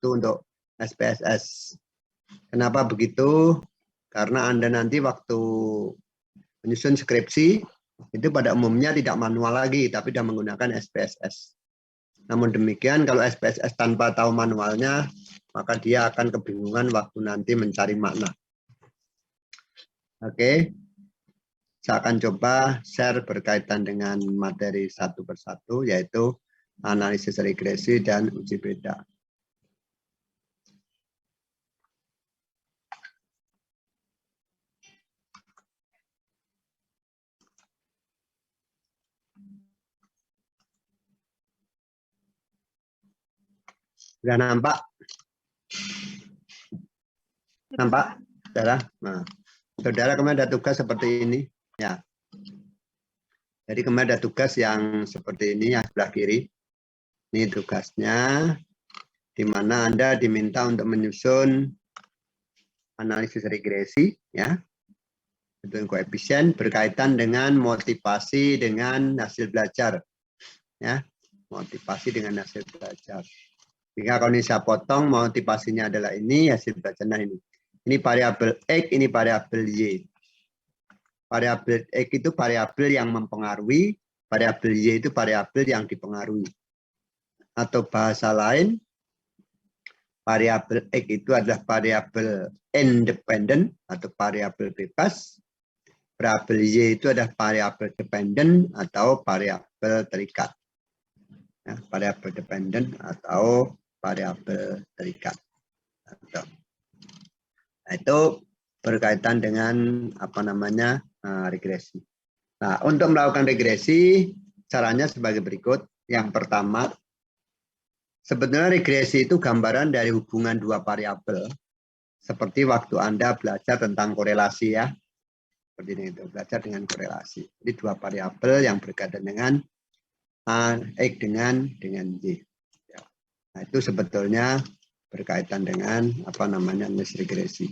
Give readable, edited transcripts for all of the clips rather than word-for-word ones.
waktu untuk SPSS. Kenapa begitu? Karena Anda nanti waktu menyusun skripsi, itu pada umumnya tidak manual lagi, tapi sudah menggunakan SPSS. Namun demikian, kalau SPSS tanpa tahu manualnya, maka dia akan kebingungan waktu nanti mencari makna. Oke, saya akan coba share berkaitan dengan materi satu persatu, yaitu analisis regresi dan uji beda. Sudah nampak? Nampak, saudara? Nah, saudara kemarin ada tugas seperti ini, ya. Jadi kemarin ada tugas yang seperti ini, yang sebelah kiri. Ini tugasnya, di mana Anda diminta untuk menyusun analisis regresi, ya, hitung koefisien berkaitan dengan motivasi dengan hasil belajar, ya, motivasi dengan hasil belajar. Jika kalau ini saya potong, motivasinya adalah ini, hasil belajarnya ini. Ini variabel X, ini variabel Y. Variabel X itu variabel yang mempengaruhi, variabel Y itu variabel yang dipengaruhi. Atau bahasa lain, variabel X itu adalah variabel independen atau variabel bebas. Variabel Y itu adalah variabel dependen atau variabel terikat. Ya, variabel dependen atau variabel terikat. Nah, itu berkaitan dengan apa namanya regresi. Nah, untuk melakukan regresi caranya sebagai berikut. Yang pertama, sebetulnya regresi itu gambaran dari hubungan dua variabel. Seperti waktu Anda belajar tentang korelasi, ya. Seperti itu, belajar dengan korelasi. Jadi dua variabel yang berkaitan dengan X dengan Y. Ya. Nah, itu sebetulnya berkaitan dengan apa namanya analisis regresi.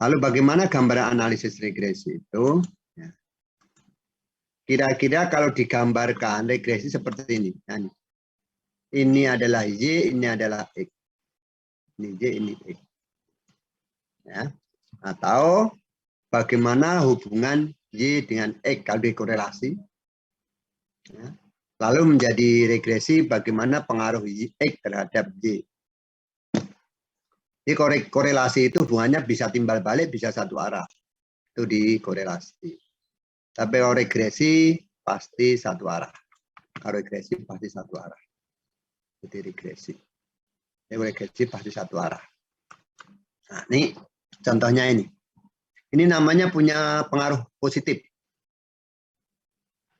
Lalu bagaimana gambaran analisis regresi itu? Kira-kira kalau digambarkan regresi seperti ini. Nah, ini adalah Y, ini adalah X. Ini Y, ini X. Ya. Atau bagaimana hubungan Y dengan X kalau dikorelasi. Ya. Lalu menjadi regresi bagaimana pengaruh X terhadap Y. Jadi korelasi itu hubungannya bisa timbal balik, bisa satu arah. Itu di korelasi. Tapi kalau regresi pasti satu arah. Kalau regresi pasti satu arah. Jadi regresi. Regresi pasti satu arah. Nah, ini contohnya ini. Ini namanya punya pengaruh positif.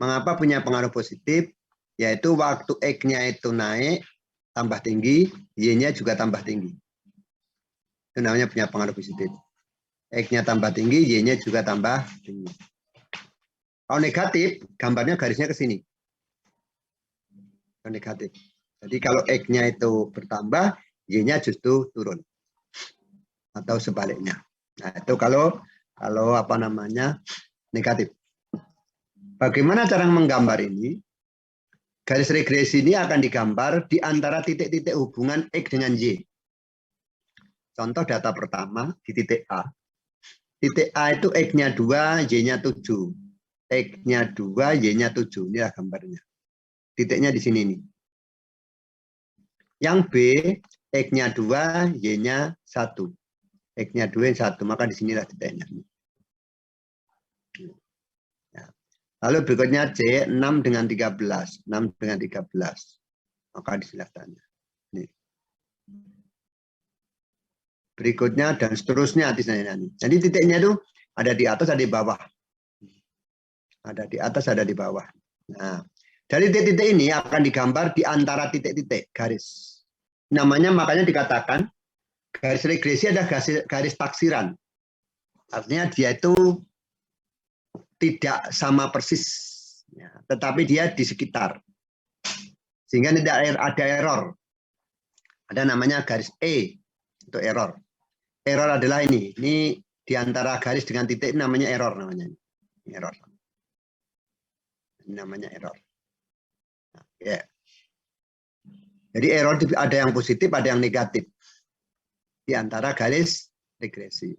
Mengapa punya pengaruh positif? Yaitu waktu X-nya itu naik, tambah tinggi, Y-nya juga tambah tinggi. Itu namanya punya pengaruh positif. X-nya tambah tinggi, Y-nya juga tambah tinggi. Kalau negatif, gambarnya garisnya ke sini. Kalau negatif. Jadi kalau X-nya itu bertambah, Y-nya justru turun. Atau sebaliknya. Nah, itu kalau apa namanya negatif. Bagaimana cara menggambar ini? Garis regresi ini akan digambar di antara titik-titik hubungan X dengan Y. Contoh data pertama di titik A. Titik A itu X-nya 2, Y-nya 7. X-nya 2, Y-nya 7. Inilah gambarnya. Titiknya di sini nih. Yang B, X-nya 2, Y-nya 1. X-nya 2, 1. Maka di sinilah titiknya. Lalu berikutnya C, 6 dengan 13. 6 dengan 13. Maka disilakannya. Ini. Berikutnya dan seterusnya. Jadi titiknya itu ada di atas, ada di bawah. Ada di atas, ada di bawah. Nah, dari titik-titik ini akan digambar di antara titik-titik garis. Namanya makanya dikatakan garis regresi adalah garis taksiran. Artinya dia itu tidak sama persis, ya, tetapi dia di sekitar, sehingga tidak ada error. Ada namanya garis E untuk error. Error adalah ini di antara garis dengan titik namanya error namanya. Ini error. Ini namanya error. Nah, Ya. Jadi error ada yang positif, ada yang negatif. Di antara garis regresi.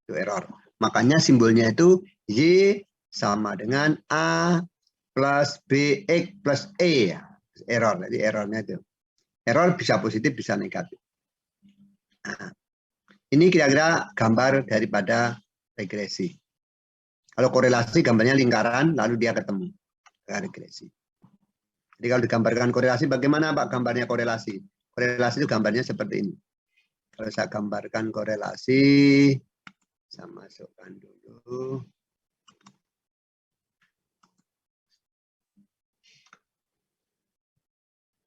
Itu error. Makanya simbolnya itu Y sama dengan A plus BX plus E. Error. Jadi errornya itu. Error bisa positif, bisa negatif. Nah, ini kira-kira gambar daripada regresi. Kalau korelasi gambarnya lingkaran, lalu dia ketemu. Regresi. Jadi kalau digambarkan korelasi, bagaimana Pak gambarnya korelasi? Korelasi itu gambarnya seperti ini. Kalau saya gambarkan korelasi, saya masukkan dulu.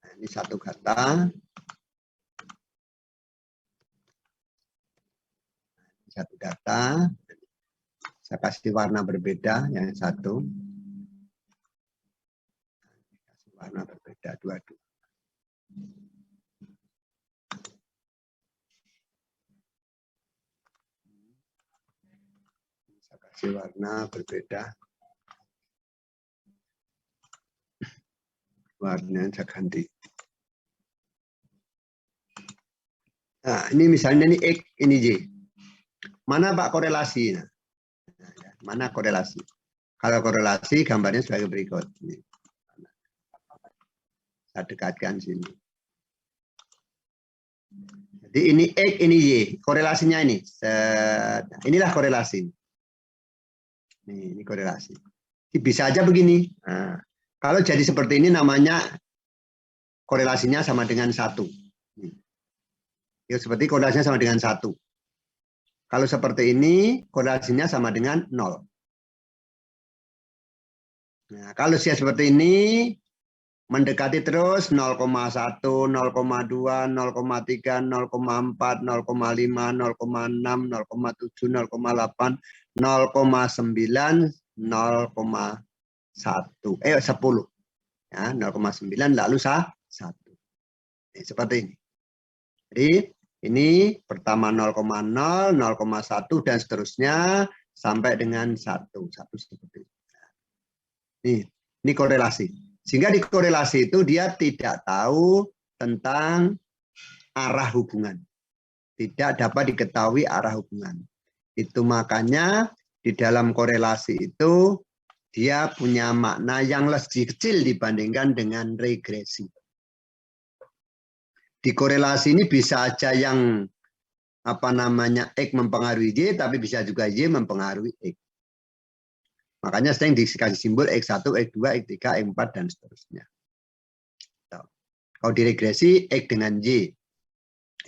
Nah, ini satu kata. Satu data. Saya kasih warna berbeda, yang satu. Kasih warna berbeda, dua-dua. Saya kasih warna berbeda. Warnanya saya ganti. Nah, ini misalnya ini X, ini Y. Mana Pak korelasi? Nah, mana korelasi? Kalau korelasi gambarnya sebagai berikut. Ini. Saya dekatkan sini. Jadi ini X, ini Y. Korelasinya ini. Inilah korelasi. Ini korelasi. Bisa aja begini. Nah, kalau jadi seperti ini namanya korelasinya sama dengan 1. Ya, seperti korelasinya sama dengan 1. Kalau seperti ini korelasinya sama dengan 0. Nah, kalau dia seperti ini mendekati terus 0,1, 0,2, 0,3, 0,4, 0,5, 0,6, 0,7, 0,8, 0,9, 0,1. 10. Ya, 0,9 lalu 1. Seperti ini. Jadi ini pertama 0,0, 0,1 dan seterusnya sampai dengan 1. 1 seperti ini. Ini korelasi. Sehingga di korelasi itu dia tidak tahu tentang arah hubungan. Tidak dapat diketahui arah hubungan. Itu makanya di dalam korelasi itu dia punya makna yang lebih kecil dibandingkan dengan regresi. Di korelasi ini bisa aja yang X mempengaruhi Y, tapi bisa juga Y mempengaruhi X. Makanya sering dikasih simbol X1, X2, X3, X4, dan seterusnya. Kalau di regresi, X dengan Y.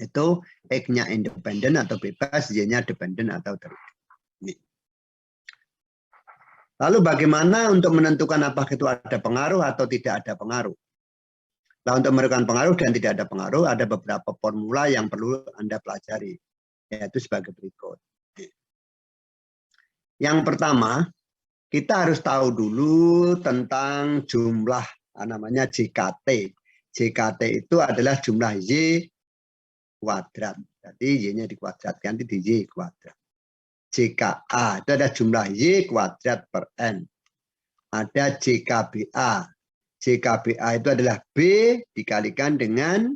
Itu X-nya independen atau bebas, Y-nya dependen atau terhubung. Lalu bagaimana untuk menentukan apakah itu ada pengaruh atau tidak ada pengaruh? Nah, untuk menentukan pengaruh dan tidak ada pengaruh, ada beberapa formula yang perlu Anda pelajari. Yaitu sebagai berikut. Yang pertama, kita harus tahu dulu tentang jumlah namanya JKT. JKT itu adalah jumlah Y kuadrat. Jadi Y-nya dikuadratkan nanti di Y kuadrat. JKA itu ada jumlah Y kuadrat per N. Ada JKBA. JKBA itu adalah B dikalikan dengan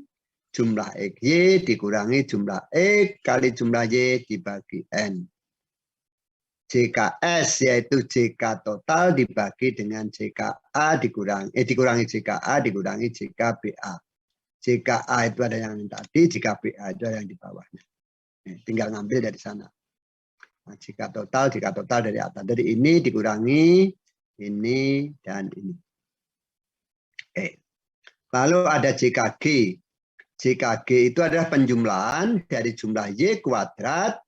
jumlah XY dikurangi jumlah X kali jumlah Y dibagi N. JKS yaitu JK total dibagi dengan JKA dikurangi JKA dikurangi JKBA. JKA itu ada yang tadi, JKBA itu ada yang di bawahnya. Tinggal ngambil dari sana. Nah, JK total dari atas. Dari ini dikurangi ini dan ini. Oke. Lalu ada JKG. JKG itu adalah penjumlahan dari jumlah Y kuadrat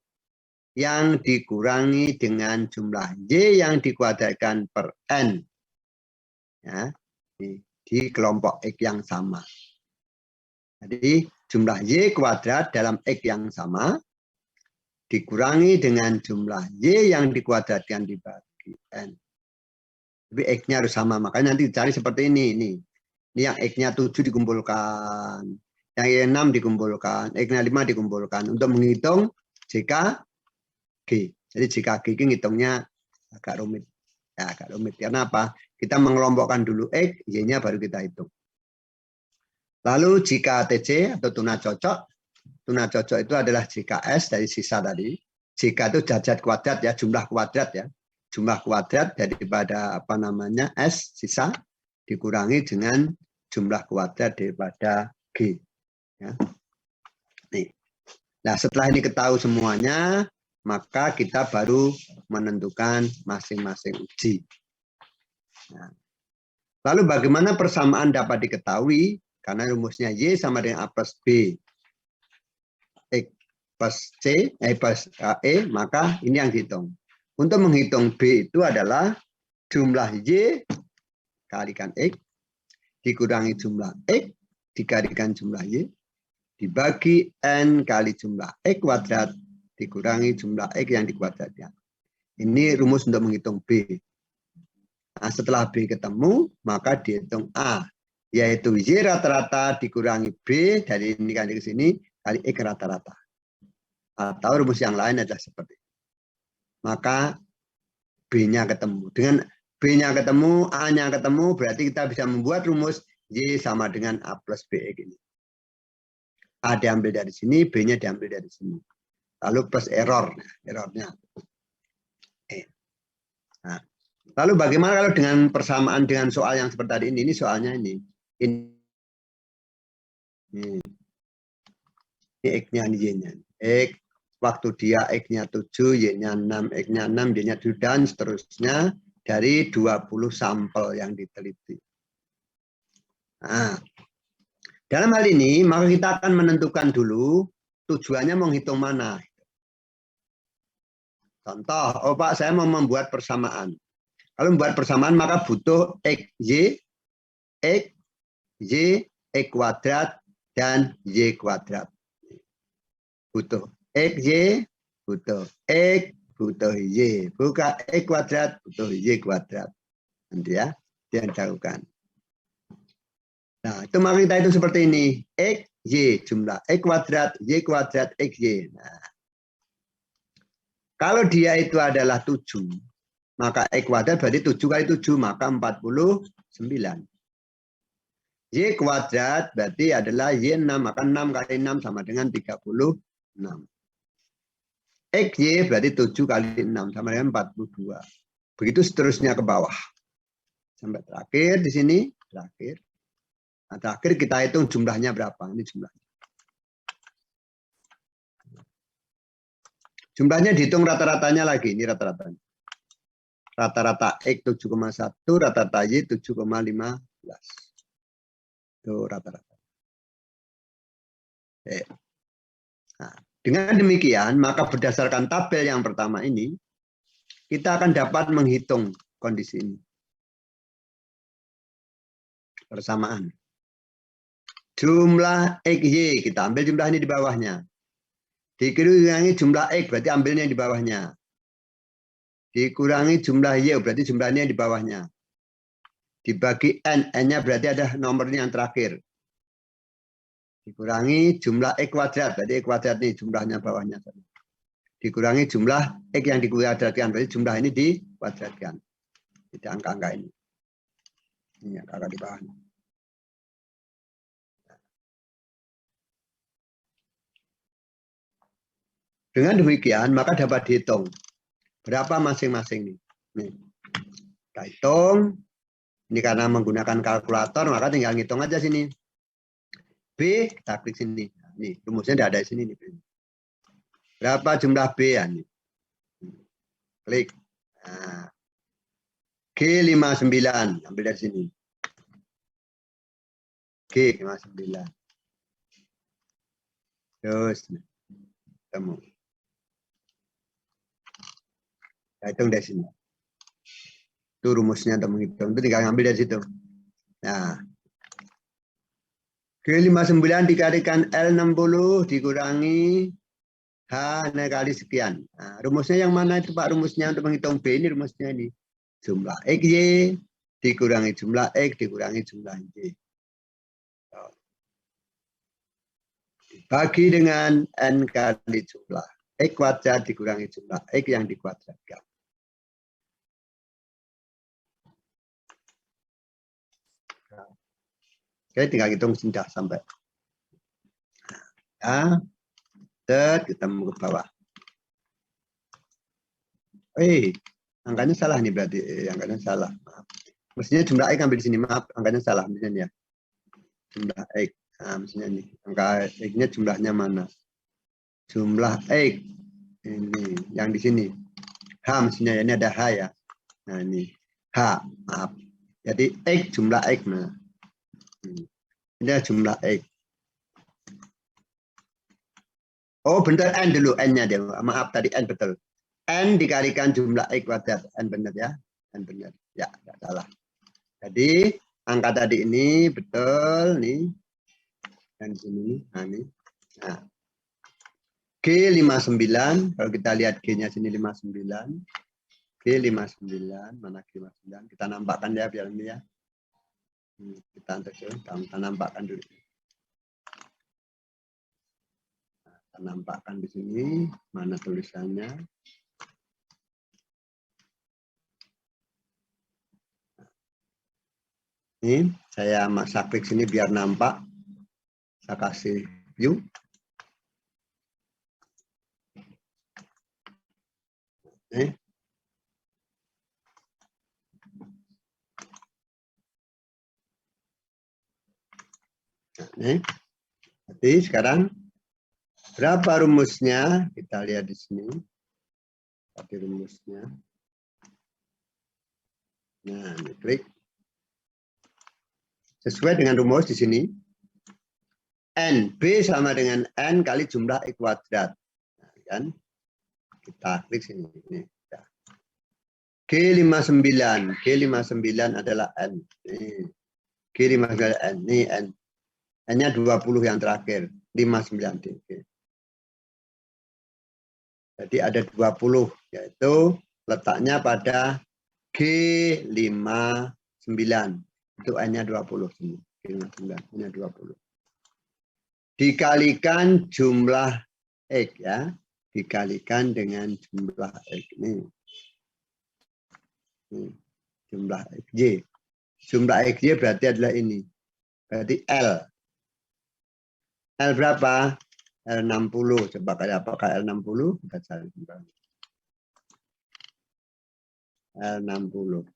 yang dikurangi dengan jumlah Y yang dikuadratkan per N. Ya, di kelompok X yang sama. Jadi jumlah Y kuadrat dalam X yang sama dikurangi dengan jumlah Y yang dikuadratkan dibagi N. Tapi X-nya harus sama, makanya nanti dicari seperti ini. Ini yang X-nya 7 dikumpulkan, yang Y6 dikumpulkan, X-nya 5 dikumpulkan untuk menghitung JK G. Jadi JKG ini ngitungnya agak rumit. Ya, agak rumit. Karena apa? Kita mengelompokkan dulu X, Y-nya baru kita hitung. Lalu jika TC atau tuna cocok itu adalah jika S dari sisa tadi. Jika itu derajat kuadrat ya, jumlah kuadrat ya. Jumlah kuadrat daripada apa namanya S sisa dikurangi dengan jumlah kuadrat daripada G. Ya. Nih. Nah, setelah ini ketahui semuanya, maka kita baru menentukan masing-masing uji. Nah, lalu bagaimana persamaan dapat diketahui? Karena rumusnya Y sama dengan A plus B. X plus C, plus E, maka ini yang dihitung. Untuk menghitung B itu adalah jumlah Y kalikan X, dikurangi jumlah X, dikalikan jumlah Y, dibagi N kali jumlah X kuadrat, dikurangi jumlah X yang dikuadratkan. Ini rumus untuk menghitung B. Nah, setelah B ketemu, maka dihitung A, yaitu Y rata-rata dikurangi B, dari ini kali ke sini, kali X rata-rata. Atau rumus yang lain adalah seperti ini. Maka B-nya ketemu. Dengan B-nya ketemu, A-nya ketemu, berarti kita bisa membuat rumus Y sama dengan A plus BX ini. A diambil dari sini, B-nya diambil dari sini. Lalu plus errornya. Nah, lalu bagaimana kalau dengan persamaan dengan soal yang seperti tadi ini? Ini soalnya ini. Ini X-nya, ini Y-nya. X, waktu dia X-nya 7, Y-nya 6, X-nya 6, Y-nya 7, dan seterusnya dari 20 sampel yang diteliti. Nah, dalam hal ini, maka kita akan menentukan dulu tujuannya menghitung mana. Contoh, oh Pak, saya mau membuat persamaan. Kalau membuat persamaan, maka butuh X, Y, X kuadrat, dan Y kuadrat. Butuh X, Y, butuh X, butuh Y. Buka X kuadrat, butuh Y kuadrat. Nanti ya, yang dilakukan. Nah, itu maka kita itu seperti ini. X, Y, jumlah X kuadrat, X, Y. Nah, kalau dia itu adalah 7, maka X kuadrat berarti 7 kali 7, maka 49. Y kuadrat berarti adalah Y6, maka 6 kali 6 sama dengan 36. XY berarti 7 kali 6 sama dengan 42. Begitu seterusnya ke bawah. Sampai terakhir di sini, terakhir. Nah, terakhir kita hitung jumlahnya berapa. Ini jumlahnya. Jumlahnya dihitung rata-ratanya lagi, ini rata-ratanya. Rata-rata X 7,1, rata-rata Y 7,15. Itu rata-rata. Nah, dengan demikian, maka berdasarkan tabel yang pertama ini, kita akan dapat menghitung kondisi ini. Persamaan. Jumlah XY, kita ambil jumlah ini di bawahnya. Dikurangi jumlah X, berarti ambilnya di bawahnya. Dikurangi jumlah Y, berarti jumlahnya di bawahnya. Dibagi N, N-nya berarti ada nomornya yang terakhir. Dikurangi jumlah X kuadrat, berarti X kuadrat ini jumlahnya bawahnya. Dikurangi jumlah X yang dikuadratkan, berarti jumlah ini dikuadratkan. Tidak angka-angka ini. Ini angka di bawahnya. Dengan demikian, maka dapat dihitung berapa masing-masing nih. Nih. Kita hitung. Ini karena menggunakan kalkulator, maka tinggal ngitung aja sini. B, kita klik sini. Nih, rumusnya tidak ada di sini. Nih. Berapa jumlah B ya? Nih. Klik. Nah. G59, ambil dari sini. G59. Terus, ketemu. Kita hitung dari sini. Itu rumusnya untuk menghitung. Itu tinggal ngambil dari situ. Nah, G59 dikalikan L60 dikurangi H kali sekian. Nah, rumusnya yang mana itu Pak? Rumusnya untuk menghitung B ini rumusnya ini. Jumlah XY dikurangi jumlah X dikurangi jumlah Y. Dibagi dengan N kali jumlah X kuadrat dikurangi jumlah X yang dikuadratkan. Oke, tinggal hitung sudah sampai. Ya, kita mau ke bawah. Angkanya salah nih berarti. Angkanya salah. Maaf. Mestinya jumlah X ambil di sini. Maaf, angkanya salah. Misalnya ya. Jumlah X. Nah, misalnya nih. Angka X-nya jumlahnya mana? Jumlah X. Ini. Yang di sini. H mestinya ya. Ini ada H ya. Nah, ini. H. Maaf. Jadi X jumlah X. Nah. Ini jumlah X. Oh, benar N dulu. N-nya dia. Maaf, tadi N betul. N dikalikan jumlah X kuadrat. N benar ya. N benar. Ya, tidak salah. Jadi, angka tadi ini betul. Nih. Dan sini. Nah, ini. Nah. G59. Kalau kita lihat G-nya sini 59. G59. Mana G59? Kita nampakkan ya, biar ini ya. Kita nampakkan dulu. Kita nampakkan di sini mana tulisannya. Ini saya masak klik sini biar nampak. Saya kasih view. Jadi sekarang berapa rumusnya? Kita lihat di sini. Tadi rumusnya. Nah, ini klik. Sesuai dengan rumus di sini. N, B sama dengan N kali jumlah X kuadrat. Nah, kan? Kita klik sini. Ini. G59. G59 adalah N. Ini. G59 N. Ini N. N-nya 20 yang terakhir. 59. Jadi ada 20. Yaitu letaknya pada G59. Itu N-nya 20. G59. N-nya 20. Dikalikan jumlah X ya. Dikalikan dengan jumlah X ini. Jumlah XY. Jumlah XY berarti adalah ini. Berarti L. L berapa? L60. Coba kayak apakah L60? Kita cari kembali. L60.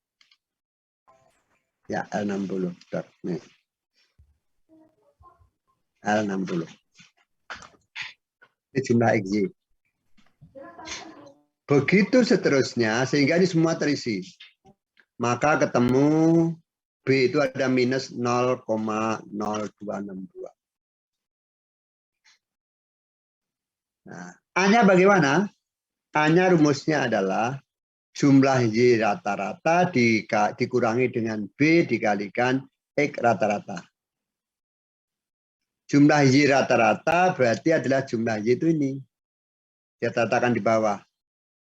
Ya, L60. Nih. L60. Ini jumlah XY. Begitu seterusnya, sehingga ini semua terisi. Maka ketemu B itu ada minus 0,0262. Nah, A-nya bagaimana? A-nya rumusnya adalah jumlah Y rata-rata dikurangi dengan B dikalikan X rata-rata. Jumlah Y rata-rata berarti adalah jumlah Y itu ini. Dia tatakan di bawah.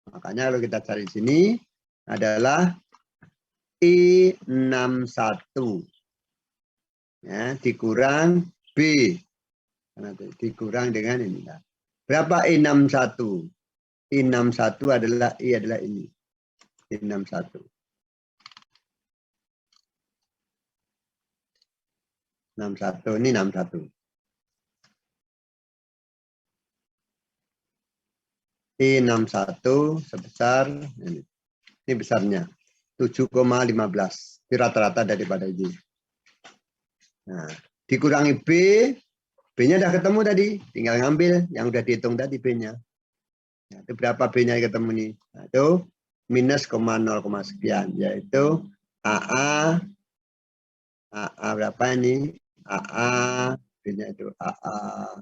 Makanya kalau kita cari di sini adalah I61. Ya, dikurang B. Dikurang dengan ini. Berapa I61? I61 adalah ini. I61. 61 ini 61. I61 sebesar ini. Ini besarnya 7,15. Ini rata-rata daripada Y. Nah, dikurangi B. B-nya udah ketemu tadi. Tinggal ngambil yang udah dihitung tadi B-nya. Nah, itu berapa B-nya ketemu nih? Nah, itu minus 0, sekian. Yaitu AA berapa ini? AA, B-nya itu AA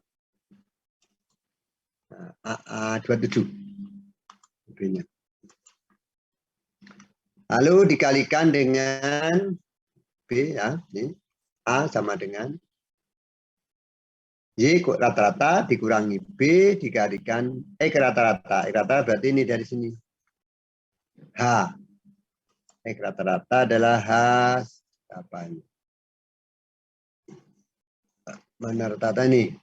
27. B-nya. Lalu dikalikan dengan B ya, ini A sama dengan Y rata-rata dikurangi B dikalikan X rata-rata. X rata-rata berarti ini dari sini. H. X rata-rata adalah H apa ini? Mana rata-rata ini?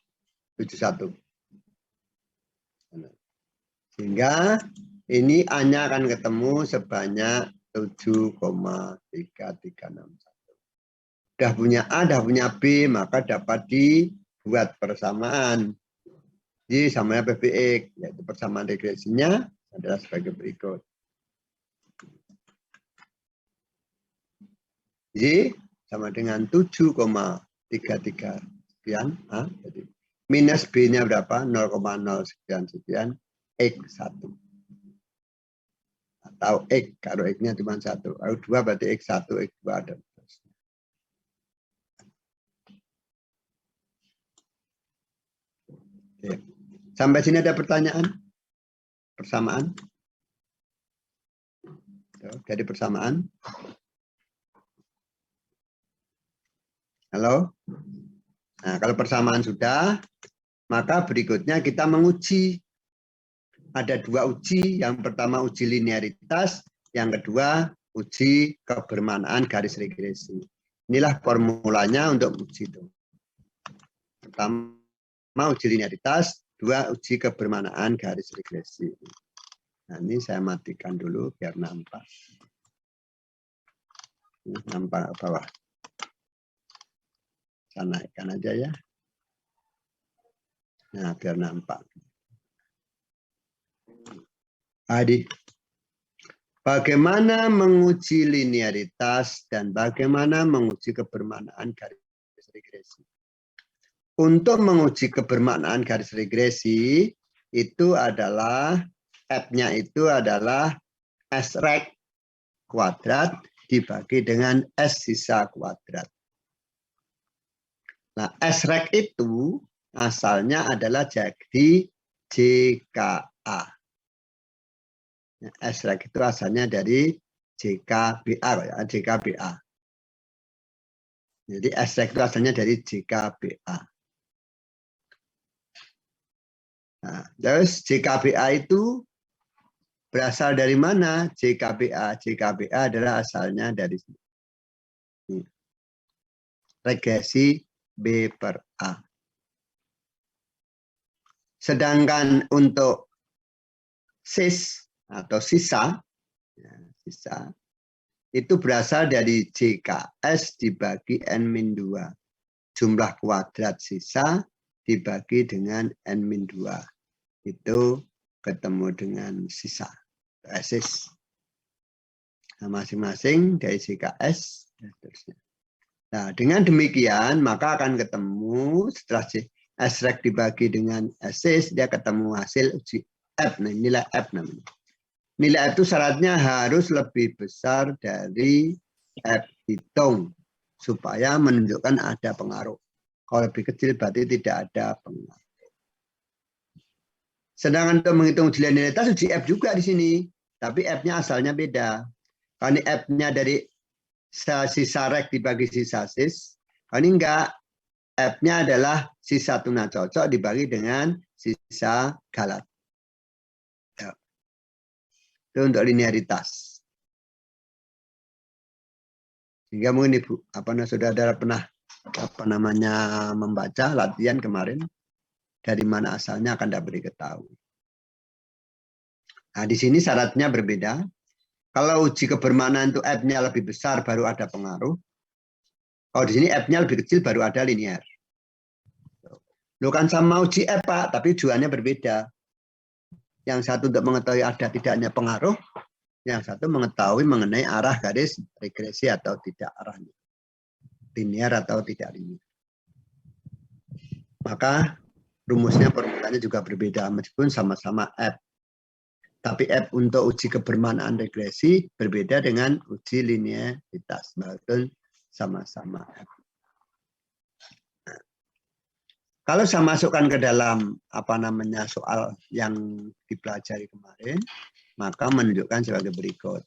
71. Sehingga ini A-nya akan ketemu sebanyak 7,3361. Dah punya A, dah punya B, maka dapat dibuat persamaan. Y sama PBX, yaitu persamaan regresinya adalah sebagai berikut. Y sama dengan 7,33 sekian A. Jadi minus B-nya berapa? 0,0 sekian X1. Atau X, kalau X-nya cuma 1. Kalau 2 berarti X1, X2 ada. Oke. Sampai sini ada pertanyaan? Persamaan? Jadi persamaan. Halo? Nah, kalau persamaan sudah, maka berikutnya kita menguji. Ada dua uji. Yang pertama uji linearitas, yang kedua uji kebermanaan garis regresi. Inilah formulanya untuk uji itu. Pertama uji linearitas, dua uji kebermanaan garis regresi. Nah, ini saya matikan dulu biar nampak. Nampak ke bawah. Saya naikkan aja ya. Nah, biar nampak. Adi, bagaimana menguji linearitas dan bagaimana menguji kebermanaan garis regresi? Untuk menguji kebermanaan garis regresi itu adalah F-nya itu adalah S-rek kuadrat dibagi dengan S sisa kuadrat. Nah, S-rek itu asalnya adalah jadi JKA. S-rek itu asalnya dari JKBA, ya, JKBA. Jadi S-rek itu asalnya dari JKBA. Nah, terus JKBA itu berasal dari mana? JKBA. JKBA adalah asalnya dari sini. Regresi B per A. Sedangkan untuk sis atau sisa, ya, sisa itu berasal dari JKS dibagi N-2. Jumlah kuadrat sisa dibagi dengan N-2. Itu ketemu dengan sisa. Sis. Nah, masing-masing dari JKS. Nah, dengan demikian maka akan ketemu setelah S-rek dibagi dengan sis, dia ketemu hasil uji F. Nah, nilai F namanya. Nilai F itu syaratnya harus lebih besar dari F hitung supaya menunjukkan ada pengaruh. Kalau lebih kecil berarti tidak ada pengaruh. Sedangkan untuk menghitung uji linearitas uji F juga di sini, tapi F-nya asalnya beda. Kalau ini F-nya dari sisa rek dibagi sisa sis, kalau ini enggak, F-nya adalah sisa tuna cocok dibagi dengan sisa galat. Itu untuk linearitas. Sehingga mungkin Ibu, saudara pernah membaca latihan kemarin, dari mana asalnya akan dapat diketahui. Nah, di sini syaratnya berbeda. Kalau uji kebermanaan itu F-nya lebih besar baru ada pengaruh. Kalau di sini F-nya lebih kecil baru ada linear. Loh kan sama uji F, Pak, tapi tujuannya berbeda. Yang satu untuk mengetahui ada tidaknya pengaruh, yang satu mengetahui mengenai arah garis regresi atau tidak arahnya. Linear atau tidak linear. Maka rumusnya formulanya juga berbeda meskipun sama-sama F. Tapi F untuk uji kebermanaan regresi berbeda dengan uji linearitas. Walaupun sama-sama F. Kalau saya masukkan ke dalam soal yang dipelajari kemarin, maka menunjukkan sebagai berikut.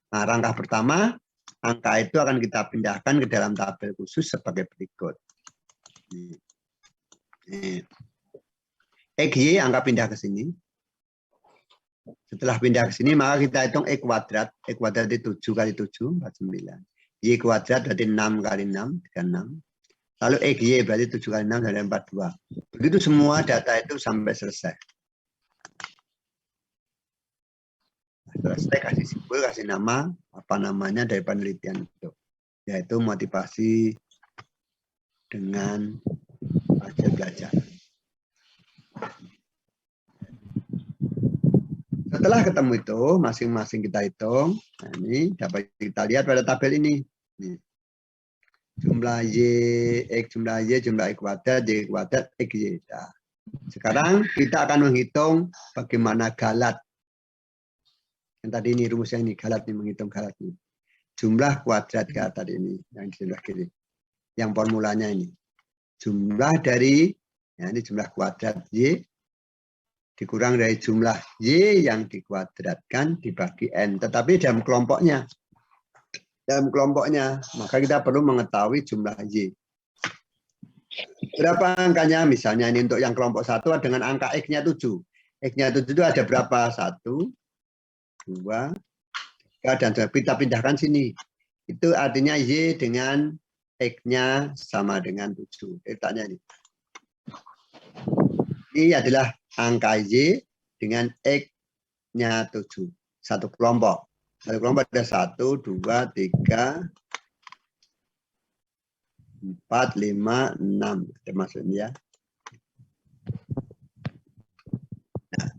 Nah, langkah pertama, angka itu akan kita pindahkan ke dalam tabel khusus sebagai berikut. XY angka pindah ke sini. Setelah pindah ke sini, maka kita hitung X kuadrat. X kuadrat itu 7 kali 7, 49. Y kuadrat berarti 6 kali 6, 36. Lalu XY berarti 7 kali 6, dari 42. Begitu semua data itu sampai selesai. Selesai, kasih simbol, kasih nama, dari penelitian itu. yaitu motivasi dengan hasil belajar. Setelah ketemu itu, masing-masing kita hitung. Nah, ini dapat kita lihat pada tabel ini. Nih. Jumlah Y, X, jumlah Y, jumlah Y kuadrat, X, Y. Nah, sekarang kita akan menghitung bagaimana galat. Yang tadi ini rumusnya ini, galat ini, menghitung galat ini. Jumlah kuadrat galat ini, yang di sebelah kiri. Yang formulanya ini. Jumlah dari, ya ini jumlah kuadrat Y, dikurang dari jumlah Y yang dikuadratkan dibagi N. Tetapi dalam kelompoknya. Dalam kelompoknya, maka kita perlu mengetahui jumlah Y. Berapa angkanya? Misalnya ini untuk yang kelompok 1 dengan angka X-nya 7. X-nya 7 itu ada berapa? 1, 2, 3, dan kita pindahkan sini. Itu artinya Y dengan X-nya sama dengan 7. Letaknya ini. Ini adalah angka Y dengan X-nya 7. Satu kelompok. Satu kelompok ada 1, 2, 3, 4, 5, 6. Termasuk ini ya. Nah,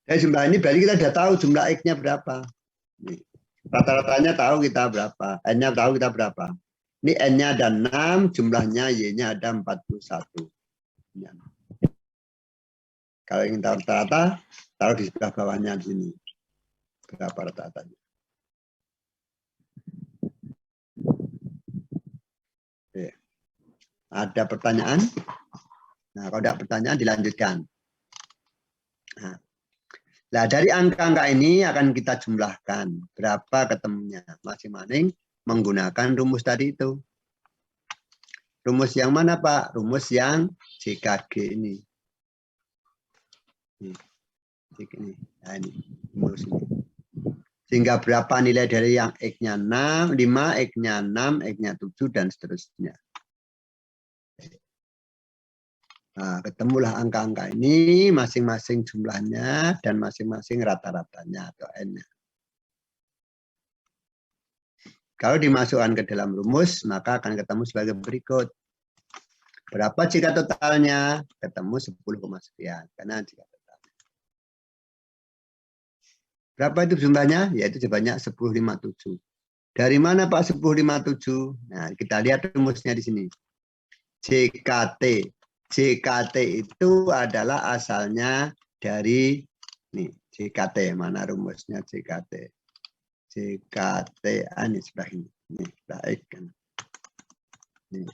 dari jumlah ini berarti kita sudah tahu jumlah X-nya berapa. Rata-ratanya tahu kita berapa. N-nya tahu kita berapa. Ini N-nya ada 6, jumlahnya Y-nya ada 41. Kalau ingin tahu rata-rata, taruh di sebelah bawahnya di sini. Berapa rata-ratanya. Oke. Ada pertanyaan? Nah, kalau ada pertanyaan dilanjutkan. Nah, dari angka-angka ini akan kita jumlahkan. Berapa ketemunya masing-masing menggunakan rumus tadi itu. Rumus yang mana, Pak? Rumus yang JKG ini. Ini. Nah, ini. Rumus ini. Sehingga berapa nilai dari yang X-nya 6, 5, X-nya 6, X-nya 7, dan seterusnya. Nah, ketemulah angka-angka ini, masing-masing jumlahnya, dan masing-masing rata-ratanya atau N-nya. Kalau dimasukkan ke dalam rumus, maka akan ketemu sebagai berikut. Berapa jika totalnya? Ketemu 10, sekian. Karena jika totalnya. Berapa itu jumlahnya? Yaitu sebanyak 10,57. Dari mana Pak 10,57? Nah, kita lihat rumusnya di sini. JKT. JKT itu adalah asalnya dari nih, JKT. Mana rumusnya JKT? JKT ini sebelah ini. Nih, baik kan. Nih.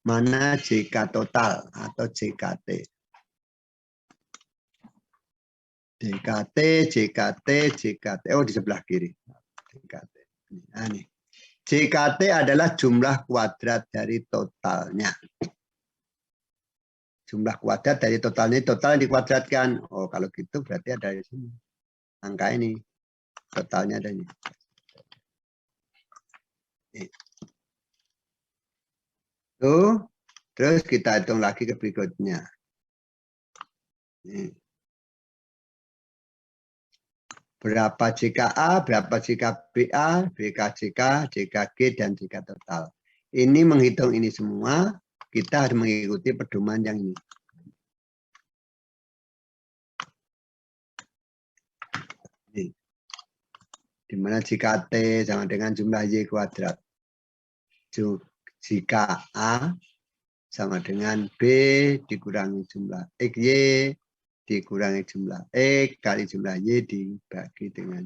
Mana JK total atau JKT? JKT, JKT, JKT. Oh, di sebelah kiri. JKT. Nah, nih. JKT adalah jumlah kuadrat dari totalnya. Jumlah kuadrat dari totalnya, total yang dikuadratkan. Oh, kalau gitu berarti ada di sini. Angka ini. Totalnya ada ini. Tuh. Terus kita hitung lagi ke berikutnya. Nih. Berapa JKA, berapa JKBA, BKJK, JKG, dan JK total. Ini menghitung ini semua, kita harus mengikuti pedoman yang ini. Di mana JKT sama dengan jumlah Y kuadrat. Jika A sama dengan B dikurangi jumlah XY dikurangi jumlah X kali jumlah Y dibagi dengan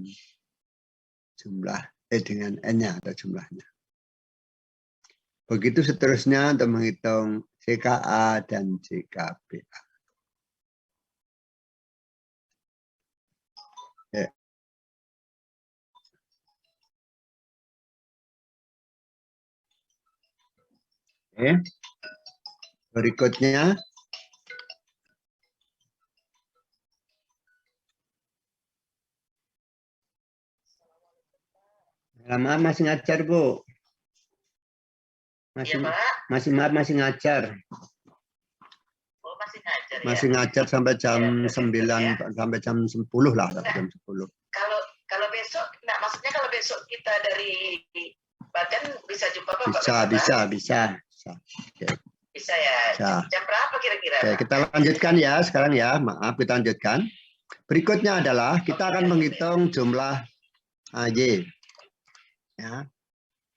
jumlah dengan N-nya atau jumlahnya. Begitu seterusnya untuk menghitung JKA dan JKBA. Ya. Oke. Berikutnya lama masih ngajar, Bu. Masih ya, masih ngajar. Oh, masih ngajar ya? Masih ngajar sampai jam 9 ya, sampai jam 10 lah, jam 10. Kalau besok, nah maksudnya kalau besok kita dari Bagan bisa jumpa Bapak? Bisa. Oke. Bisa ya. Bisa. Jam berapa kira-kira? Oke, kita lanjutkan ya sekarang ya. Maaf, kita lanjutkan. Berikutnya adalah kita akan menghitung jumlah Y. Ya.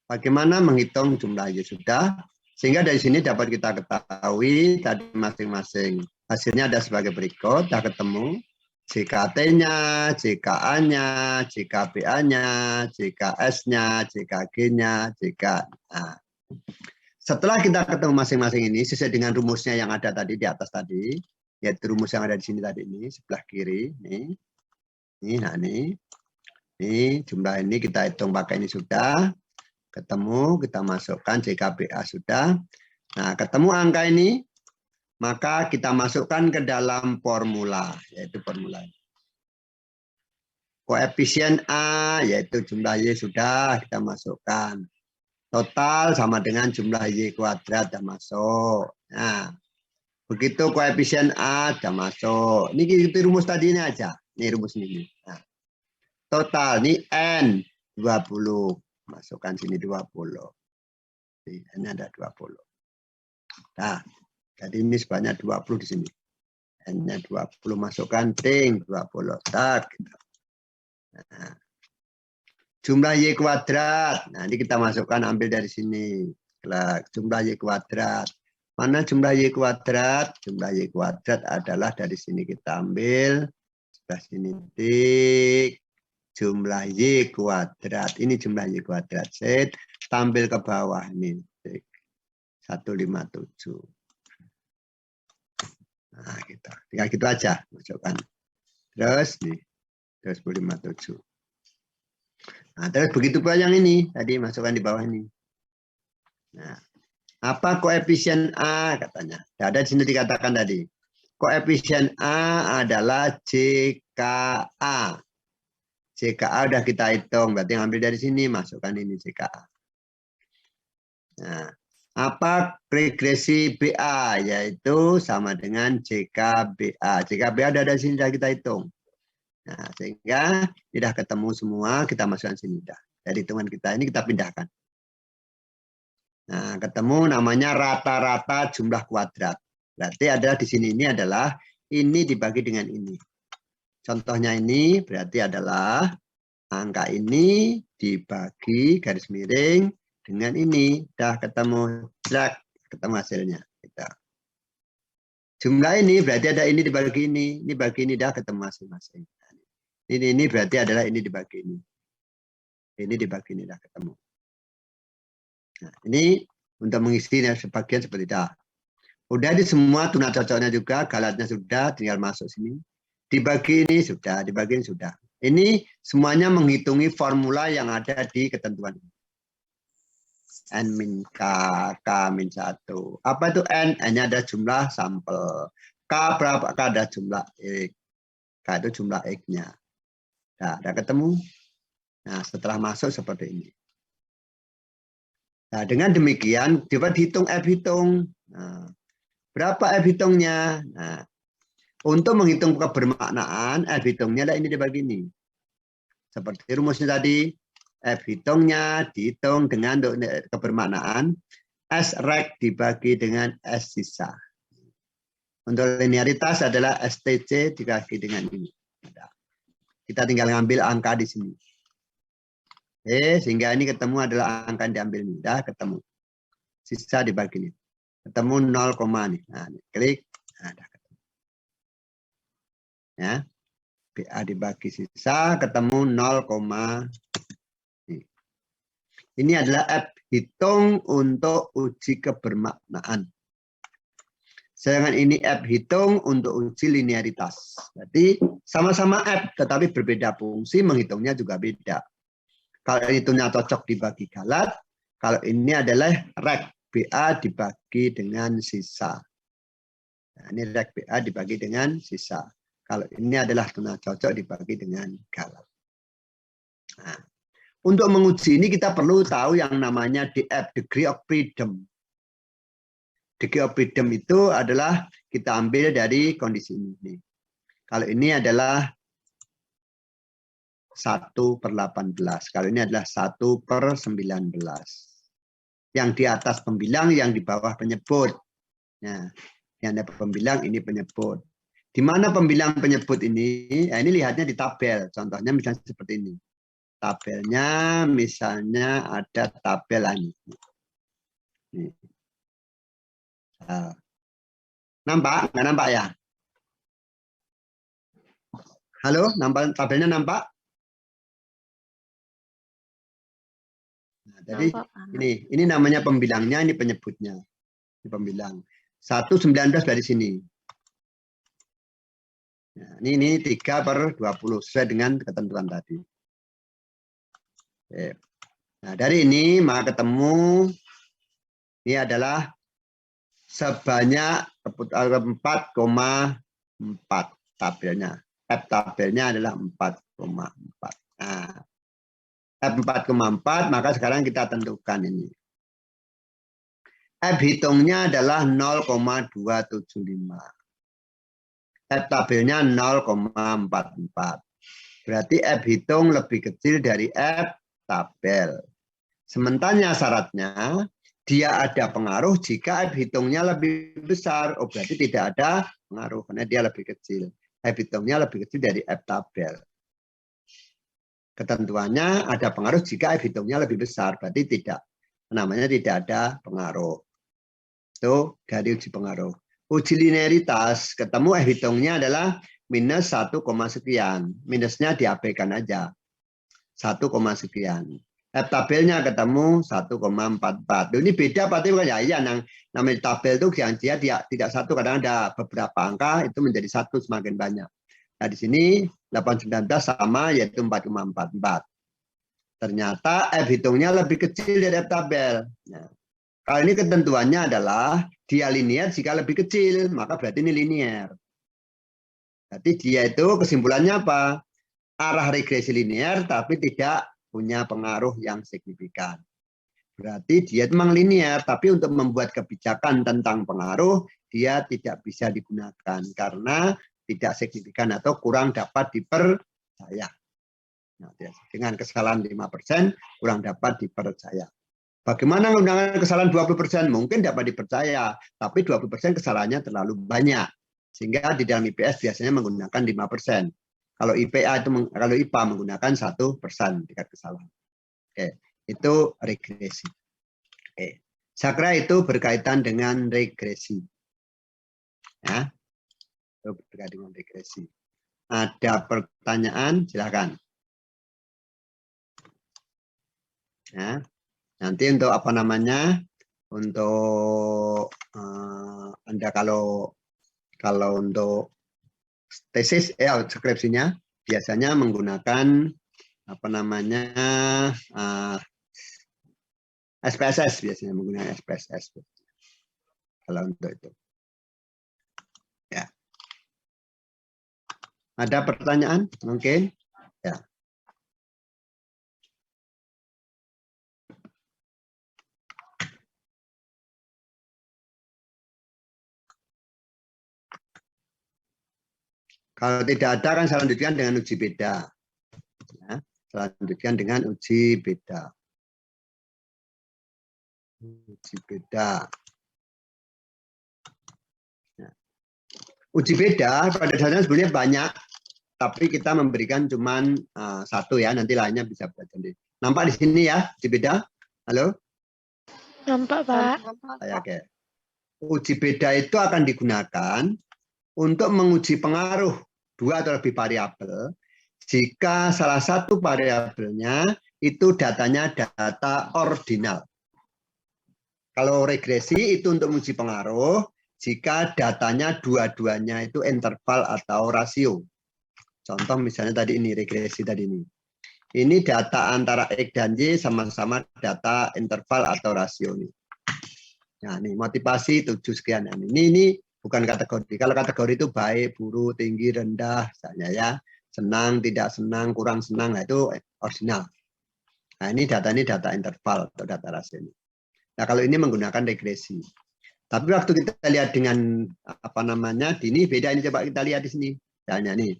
Bagaimana menghitung jumlah Y? Sudah. Sehingga dari sini dapat kita ketahui tadi masing-masing. Hasilnya ada sebagai berikut. Sudah ketemu. JKT-nya, JKA-nya, JKBA-nya, JKS-nya, JKG-nya, JK. Nah, setelah kita ketemu masing-masing ini, sesuai dengan rumusnya yang ada tadi di atas tadi, yaitu rumus yang ada di sini tadi ini, sebelah kiri, ini jumlah ini kita hitung pakai ini sudah, ketemu, kita masukkan JKBA sudah. Nah, ketemu angka ini, maka kita masukkan ke dalam formula, yaitu formula ini. Koefisien A, yaitu jumlah Y sudah kita masukkan. Total sama dengan jumlah Y kuadrat sudah masuk. Nah, begitu koefisien A sudah masuk. Ini itu rumus tadi ini aja. Ini rumus ini. Nah, total ini N 20. Masukkan sini 20. Ini ada 20. Nah, jadi ini sebanyak 20 di sini. N-nya 20 masukkan ting 20. Tak. Nah, jumlah Y kuadrat. Nah, ini kita masukkan ambil dari sini. Jumlah Y kuadrat. Mana jumlah Y kuadrat? Jumlah Y kuadrat adalah dari sini kita ambil. Sebelah sini tik. Jumlah Y kuadrat. Ini jumlah Y kuadrat. Set. Tampil ke bawah ini. Tik. 157. Nah, kita. Tinggal gitu aja. Masukkan. Terus nih. 257. Nah, terus begitu pula yang ini. Tadi masukkan di bawah ini. Nah, apa koefisien A katanya? Ada di sini dikatakan tadi. Koefisien A adalah JKA. JKA udah kita hitung. Berarti ambil dari sini. Masukkan ini JKA. Nah, apa regresi BA? Yaitu sama dengan JKBA. JKBA ada di sini sudah kita hitung. Nah, sehingga sudah ketemu semua, kita masukkan sini. Dari hitungan kita ini kita pindahkan. Nah, ketemu namanya rata-rata jumlah kuadrat. Berarti adalah di sini ini adalah ini dibagi dengan ini. Contohnya ini berarti adalah angka ini dibagi garis miring dengan ini. Sudah ketemu, ketemu hasilnya. Jumlah ini berarti ada ini dibagi ini bagi ini, dah ketemu masing-masing. Ini berarti adalah ini dibagi ini. Ini dibagi ini, dah ketemu. Nah, ini untuk mengisi sebagian seperti itu. Udah di semua tuna cocoknya juga, galatnya sudah, tinggal masuk sini. Dibagi ini sudah, dibagi ini sudah. Ini semuanya menghitungi formula yang ada di ketentuan ini. N-K, K-1. Apa itu N? N-nya ada jumlah sampel. K berapa? K ada jumlah X. K itu jumlah X-nya. Nah, udah ketemu. Nah, setelah masuk seperti ini. Nah, dengan demikian, dapat dihitung F hitung. Nah, berapa F hitungnya? Nah, untuk menghitung kebermaknaan, F hitungnya ada ini dibagi ini. Seperti rumusnya tadi, F hitungnya dihitung dengan kebermaknaan S rek dibagi dengan S sisa. Untuk linearitas adalah STC dibagi dengan ini. Kita tinggal ngambil angka di sini. Sehingga ini ketemu adalah angka yang diambil ini. Dah ketemu. Sisa dibagi ini. Ketemu 0, nih. Nah, klik. Nah, dah ketemu. Ya. BA dibagi sisa ketemu 0, ini adalah F hitung untuk uji kebermaknaan. Sedangkan ini F hitung untuk uji linearitas. Jadi sama-sama F tetapi berbeda fungsi, menghitungnya juga beda. Kalau hitungnya cocok dibagi galat, kalau ini adalah rek BA dibagi dengan sisa. Nah, ini rek BA dibagi dengan sisa. Kalau ini adalah tuna cocok dibagi dengan galat. Nah, untuk menguji ini kita perlu tahu yang namanya DF, degree of freedom. Degree of freedom itu adalah kita ambil dari kondisi ini. Kalau ini adalah 1/18. Kalau ini adalah 1/19. Yang di atas pembilang, yang di bawah penyebut. Nah, yang ada pembilang, ini penyebut. Di mana pembilang penyebut ini? Nah, ini lihatnya di tabel. Contohnya misalnya seperti ini. Tabelnya misalnya ada tabel ini. Nah, nampak? Nggak nampak ya? Halo, nampak tabelnya nampak? Nah, jadi ini namanya pembilangnya, ini penyebutnya. Ini pembilang. 1/19 dari sini. Nah, ini 3/20 sesuai dengan ketentuan tadi. Oke. Nah, dari ini maka ketemu ini adalah sebanyak 4,4 tabelnya. F tabelnya adalah 4,4. Nah, F 4,4 maka sekarang kita tentukan ini. F hitungnya adalah 0,275. F tabelnya 0,44. Berarti F hitung lebih kecil dari F tabel. Sementara syaratnya dia ada pengaruh jika F hitungnya lebih besar. Oh, berarti tidak ada pengaruh karena dia lebih kecil. F hitungnya lebih kecil dari F tabel. Ketentuannya ada pengaruh jika F hitungnya lebih besar. Berarti tidak. Namanya tidak ada pengaruh. Itu dari uji pengaruh. Uji linearitas, ketemu F hitungnya adalah minus 1, sekian. Minusnya diabaikan aja. 1, sekian. F tabelnya ketemu 1,44. Ini beda berarti bukan ya? Iya, namanya tabel itu yang dia tidak satu, kadang ada beberapa angka itu menjadi 1 semakin banyak. Nah, di sini 8/19 sama yaitu 4,44. Ternyata F hitungnya lebih kecil dari F tabel. Nah, kalau ini ketentuannya adalah dia linear jika lebih kecil, maka berarti ini linear. Berarti dia itu kesimpulannya apa? Arah regresi linear tapi tidak punya pengaruh yang signifikan. Berarti dia memang linear, tapi untuk membuat kebijakan tentang pengaruh, dia tidak bisa digunakan karena tidak signifikan atau kurang dapat dipercaya. Nah, dengan kesalahan 5%, kurang dapat dipercaya. Bagaimana menggunakan kesalahan 20%? Mungkin dapat dipercaya, tapi 20% kesalahannya terlalu banyak. Sehingga di dalam IPS biasanya menggunakan 5%. Kalau kalau IPA menggunakan 1% tingkat kesalahan. Oke, itu regresi. Oke. Saya kira itu berkaitan dengan regresi. Ya, itu berkaitan dengan regresi. Ada pertanyaan? Silakan. Ya. Nanti untuk apa namanya, untuk Anda kalau untuk tesis skripsinya biasanya menggunakan apa namanya SPSS, biasanya menggunakan SPSS kalau untuk itu. Ya. Ada pertanyaan mungkin? Ya. Kalau tidak ada kan saya lanjutkan dengan uji beda. Ya, saya lanjutkan dengan uji beda. Uji beda. Ya. Uji beda pada dasarnya sebenarnya banyak, tapi kita memberikan cuman satu ya. Nanti lainnya bisa belajar. Nampak di sini ya uji beda? Halo? Nampak, Pak. Oke. Uji beda itu akan digunakan untuk menguji pengaruh dua atau lebih variabel jika salah satu variabelnya itu datanya data ordinal. Kalau regresi itu untuk menguji pengaruh jika datanya dua-duanya itu interval atau rasio. Contoh misalnya tadi ini regresi tadi ini. Ini data antara X dan Y sama-sama data interval atau rasio nih. Nah, ini motivasi 7 sekian. Ini bukan kategori. Kalau kategori itu baik, buruk, tinggi, rendah, misalnya ya. Senang, tidak senang, kurang senang, nah itu ordinal. Nah, ini data interval atau data rasio. Nah, kalau ini menggunakan regresi. Tapi waktu kita lihat dengan apa namanya, ini beda. Ini coba kita lihat di sini. Misalnya nih.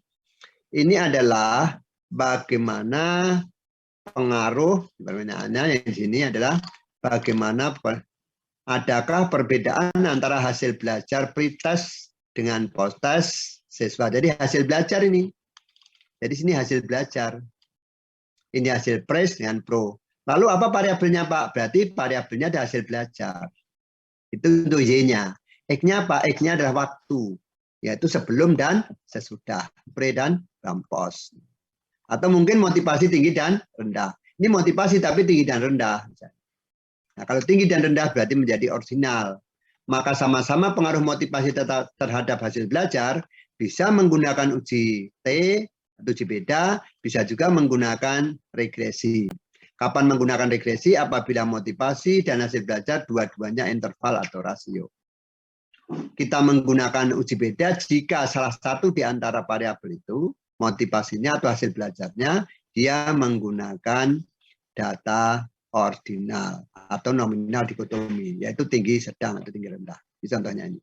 Ini adalah bagaimana pengaruh, pertanyaannya yang di sini adalah bagaimana adakah perbedaan antara hasil belajar pretest dengan post-test siswa. Jadi hasil belajar ini. Jadi sini hasil belajar. Ini hasil pre dengan pro. Lalu apa variabelnya Pak? Berarti variabelnya ada hasil belajar. Itu untuk Y-nya. X-nya apa? X-nya adalah waktu. Yaitu sebelum dan sesudah. Pre dan post. Atau mungkin motivasi tinggi dan rendah. Ini motivasi tapi tinggi dan rendah. Nah, kalau tinggi dan rendah berarti menjadi ordinal. Maka sama-sama pengaruh motivasi terhadap hasil belajar bisa menggunakan uji T atau uji beda, bisa juga menggunakan regresi. Kapan menggunakan regresi? Apabila motivasi dan hasil belajar dua-duanya interval atau rasio. Kita menggunakan uji beda jika salah satu di antara variabel itu, motivasinya atau hasil belajarnya, dia menggunakan data ordinal atau nominal dikotomi, yaitu tinggi sedang atau tinggi rendah. Ini contohnya ini.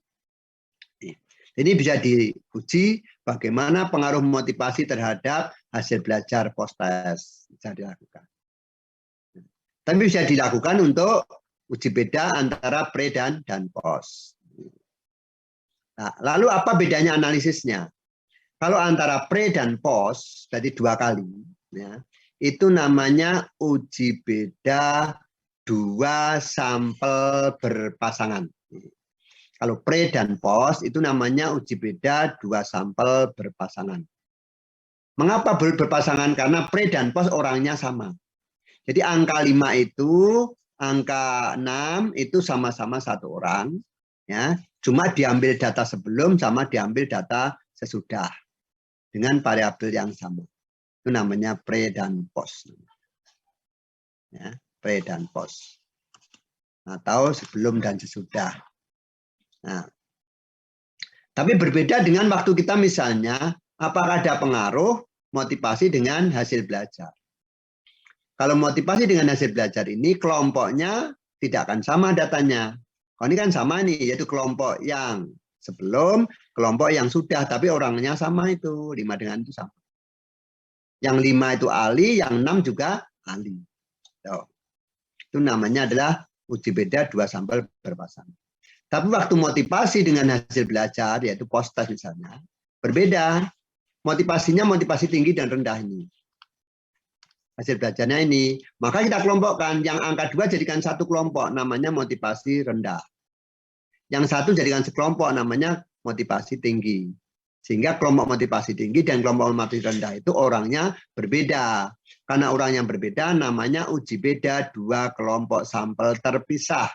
Ini bisa diuji bagaimana pengaruh motivasi terhadap hasil belajar post-test. Bisa dilakukan. Tapi bisa dilakukan untuk uji beda antara pre dan post. Nah, lalu apa bedanya analisisnya? Kalau antara pre dan post, berarti 2 kali. Ya, itu namanya uji beda 2 sampel berpasangan. Kalau pre dan post itu namanya uji beda 2 sampel berpasangan. Mengapa berpasangan? Karena pre dan post orangnya sama. Jadi angka 5 itu, angka 6 itu sama-sama 1 orang. Ya, cuma diambil data sebelum sama diambil data sesudah. Dengan variabel yang sama. Itu namanya pre dan post. Ya, pre dan post. Atau sebelum dan sesudah. Nah, tapi berbeda dengan waktu kita misalnya, apakah ada pengaruh motivasi dengan hasil belajar? Kalau motivasi dengan hasil belajar ini, kelompoknya tidak akan sama datanya. Kalau ini kan sama nih, yaitu kelompok yang sebelum, kelompok yang sudah, tapi orangnya sama itu, 5 dengan itu sama. Yang 5 itu ahli, yang 6 juga ahli. Itu namanya adalah uji beda 2 sampel berpasangan. Tapi waktu motivasi dengan hasil belajar, yaitu post-test misalnya, berbeda. Motivasinya motivasi tinggi dan rendah ini. Hasil belajarnya ini. Maka kita kelompokkan. Yang angka 2 jadikan 1 kelompok, namanya motivasi rendah. Yang 1 jadikan sekelompok, namanya motivasi tinggi. Sehingga kelompok motivasi tinggi dan kelompok motivasi rendah itu orangnya berbeda. Karena orang yang berbeda, namanya uji beda 2 kelompok sampel terpisah.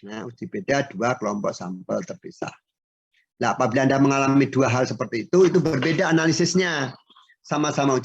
Nah, uji beda 2 kelompok sampel terpisah. Nah, apabila Anda mengalami 2 hal seperti itu berbeda analisisnya. Sama-sama